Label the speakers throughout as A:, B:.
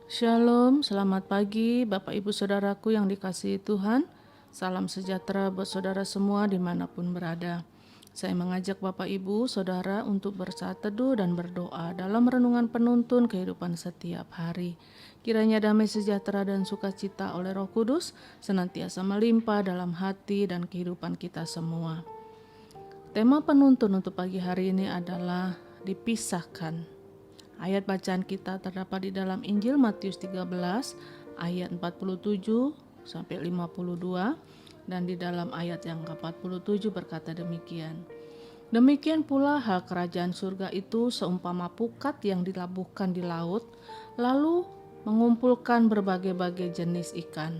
A: Shalom, selamat pagi Bapak Ibu Saudaraku yang dikasihi Tuhan. Salam sejahtera buat saudara semua dimanapun berada. Saya mengajak Bapak Ibu Saudara untuk bersaat teduh dan berdoa dalam renungan penuntun kehidupan setiap hari. Kiranya damai sejahtera dan sukacita oleh Roh Kudus senantiasa melimpah dalam hati dan kehidupan kita semua. Tema penuntun untuk pagi hari ini adalah dipisahkan. Ayat bacaan kita terdapat di dalam Injil Matius 13 ayat 47 sampai 52 dan di dalam ayat yang ke-47 berkata demikian. Demikian pula hal kerajaan surga itu seumpama pukat yang dilabuhkan di laut lalu mengumpulkan berbagai-bagai jenis ikan.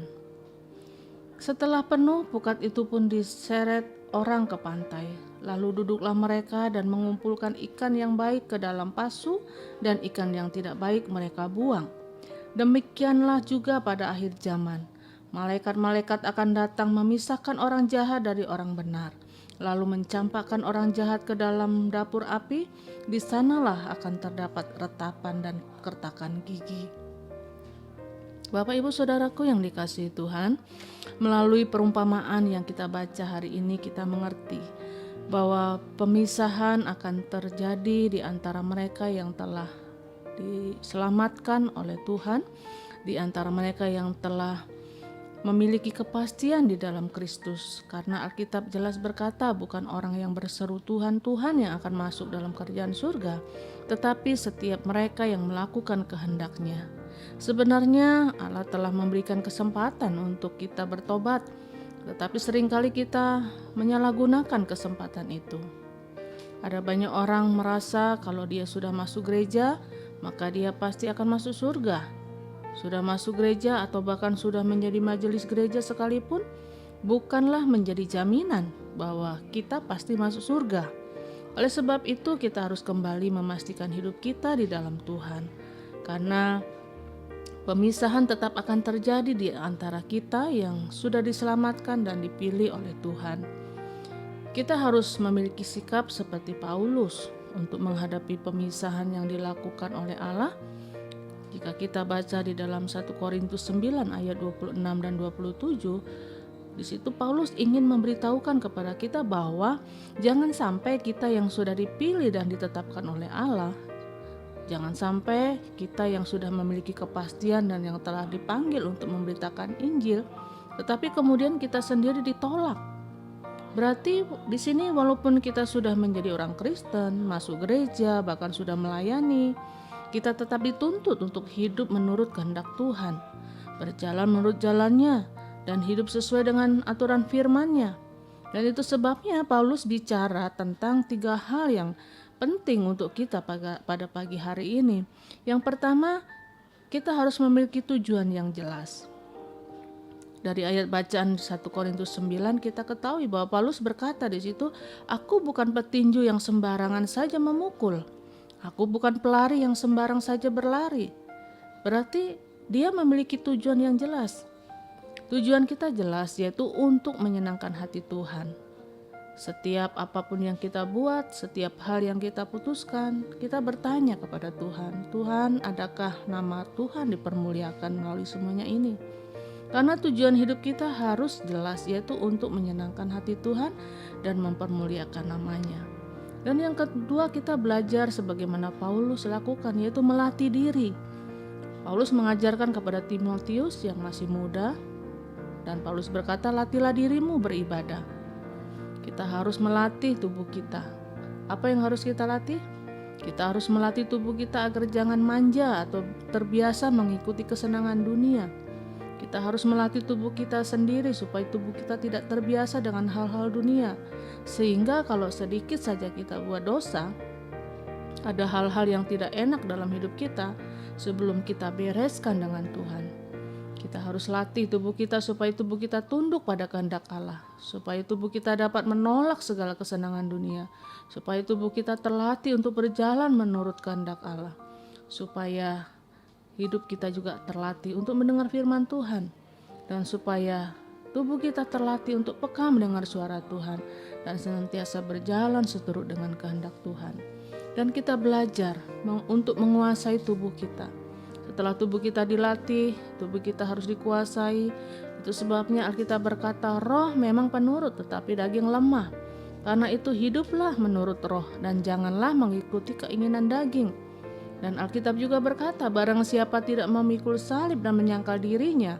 A: Setelah penuh, pukat itu pun diseret orang ke pantai. Lalu duduklah mereka dan mengumpulkan ikan yang baik ke dalam pasu dan ikan yang tidak baik mereka buang. Demikianlah juga pada akhir zaman. Malaikat-malaikat akan datang memisahkan orang jahat dari orang benar, lalu mencampakkan orang jahat ke dalam dapur api. Di sanalah akan terdapat retapan dan kertakan gigi. Bapak Ibu Saudaraku yang dikasihi Tuhan, melalui perumpamaan yang kita baca hari ini kita mengerti bahwa pemisahan akan terjadi di antara mereka yang telah diselamatkan oleh Tuhan, di antara mereka yang telah memiliki kepastian di dalam Kristus. Karena Alkitab jelas berkata bukan orang yang berseru Tuhan, Tuhan yang akan masuk dalam kerajaan surga, tetapi setiap mereka yang melakukan kehendak-Nya. Sebenarnya Allah telah memberikan kesempatan untuk kita bertobat, tetapi seringkali kita menyalahgunakan kesempatan itu. Ada banyak orang merasa kalau dia sudah masuk gereja, maka dia pasti akan masuk surga. Sudah masuk gereja atau bahkan sudah menjadi majelis gereja sekalipun, bukanlah menjadi jaminan bahwa kita pasti masuk surga. Oleh sebab itu kita harus kembali memastikan hidup kita di dalam Tuhan. Karena pemisahan tetap akan terjadi di antara kita yang sudah diselamatkan dan dipilih oleh Tuhan. Kita harus memiliki sikap seperti Paulus untuk menghadapi pemisahan yang dilakukan oleh Allah. Jika kita baca di dalam 1 Korintus 9 ayat 26 dan 27, di situ Paulus ingin memberitahukan kepada kita bahwa jangan sampai kita yang sudah dipilih dan ditetapkan oleh Allah, jangan sampai kita yang sudah memiliki kepastian dan yang telah dipanggil untuk memberitakan Injil, tetapi kemudian kita sendiri ditolak. Berarti di sini walaupun kita sudah menjadi orang Kristen, masuk gereja, bahkan sudah melayani, kita tetap dituntut untuk hidup menurut kehendak Tuhan, berjalan menurut jalannya, dan hidup sesuai dengan aturan firman-Nya. Dan itu sebabnya Paulus bicara tentang 3 hal yang penting untuk kita pada pagi hari ini. Yang pertama, kita harus memiliki tujuan yang jelas. Dari ayat bacaan 1 Korintus 9 kita ketahui bahwa Paulus berkata di situ, "Aku bukan petinju yang sembarangan saja memukul. Aku bukan pelari yang sembarang saja berlari." Berarti dia memiliki tujuan yang jelas. Tujuan kita jelas, yaitu untuk menyenangkan hati Tuhan. Setiap apapun yang kita buat, setiap hal yang kita putuskan, kita bertanya kepada Tuhan, Tuhan, adakah nama Tuhan dipermuliakan melalui semuanya ini? Karena tujuan hidup kita harus jelas, yaitu untuk menyenangkan hati Tuhan dan mempermuliakan namanya. Dan yang kedua, kita belajar sebagaimana Paulus lakukan, yaitu melatih diri. Paulus mengajarkan kepada Timotius yang masih muda, dan Paulus berkata, "Latihlah dirimu beribadah." Kita harus melatih tubuh kita. Apa yang harus kita latih? Kita harus melatih tubuh kita agar jangan manja atau terbiasa mengikuti kesenangan dunia. Kita harus melatih tubuh kita sendiri supaya tubuh kita tidak terbiasa dengan hal-hal dunia. Sehingga kalau sedikit saja kita buat dosa, ada hal-hal yang tidak enak dalam hidup kita, sebelum kita bereskan dengan Tuhan, kita harus latih tubuh kita supaya tubuh kita tunduk pada kehendak Allah, supaya tubuh kita dapat menolak segala kesenangan dunia, supaya tubuh kita terlatih untuk berjalan menurut kehendak Allah, supaya hidup kita juga terlatih untuk mendengar firman Tuhan, dan supaya tubuh kita terlatih untuk peka mendengar suara Tuhan dan senantiasa berjalan seturut dengan kehendak Tuhan. Dan kita belajar untuk menguasai tubuh kita. Setelah tubuh kita dilatih, tubuh kita harus dikuasai. Itu sebabnya Alkitab berkata, roh memang penurut tetapi daging lemah. Karena itu hiduplah menurut roh dan janganlah mengikuti keinginan daging. Dan Alkitab juga berkata, barang siapa tidak memikul salib dan menyangkal dirinya,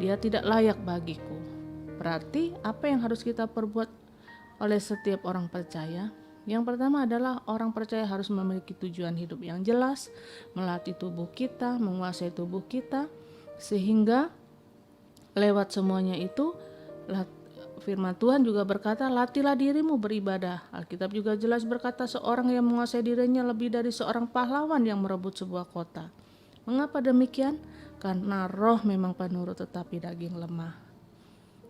A: dia tidak layak bagiku. Berarti apa yang harus kita perbuat oleh setiap orang percaya? Yang pertama adalah orang percaya harus memiliki tujuan hidup yang jelas, melatih tubuh kita, menguasai tubuh kita, sehingga lewat semuanya itu firman Tuhan juga berkata, latihlah dirimu beribadah. Alkitab juga jelas berkata, seorang yang menguasai dirinya lebih dari seorang pahlawan yang merebut sebuah kota. Mengapa demikian? Karena roh memang penurut tetapi daging lemah.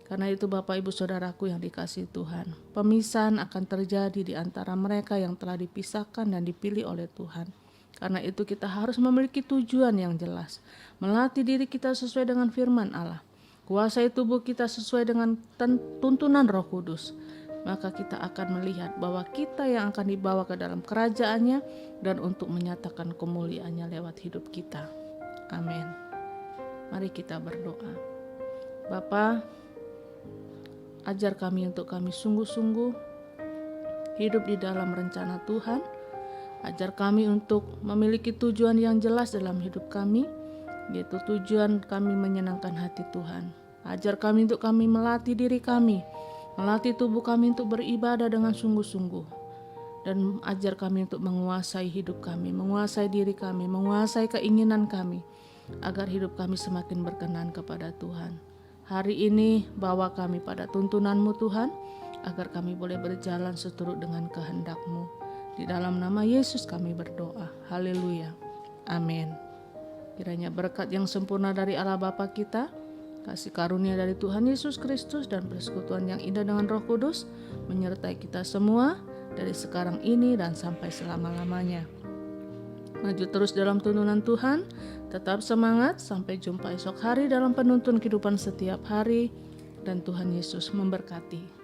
A: Karena itu Bapak Ibu Saudaraku yang dikasihi Tuhan, pemisahan akan terjadi di antara mereka yang telah dipisahkan dan dipilih oleh Tuhan. Karena itu kita harus memiliki tujuan yang jelas, melatih diri kita sesuai dengan firman Allah, kuasai tubuh kita sesuai dengan tuntunan Roh Kudus. Maka kita akan melihat bahwa kita yang akan dibawa ke dalam kerajaannya dan untuk menyatakan kemuliaannya lewat hidup kita. Amin. Mari kita berdoa. Bapa, ajar kami untuk kami sungguh-sungguh hidup di dalam rencana Tuhan. Ajar kami untuk memiliki tujuan yang jelas dalam hidup kami, yaitu tujuan kami menyenangkan hati Tuhan. Ajar kami untuk kami melatih diri kami, melatih tubuh kami untuk beribadah dengan sungguh-sungguh. Dan ajar kami untuk menguasai hidup kami, menguasai diri kami, menguasai keinginan kami, agar hidup kami semakin berkenan kepada Tuhan. Hari ini bawa kami pada tuntunan-Mu Tuhan, agar kami boleh berjalan seturut dengan kehendak-Mu. Di dalam nama Yesus kami berdoa. Haleluya. Amin. Kiranya berkat yang sempurna dari Allah Bapa kita, kasih karunia dari Tuhan Yesus Kristus, dan persekutuan yang indah dengan Roh Kudus menyertai kita semua dari sekarang ini dan sampai selama-lamanya. Maju terus dalam tuntunan Tuhan, tetap semangat, sampai jumpa esok hari dalam penuntun kehidupan setiap hari, dan Tuhan Yesus memberkati.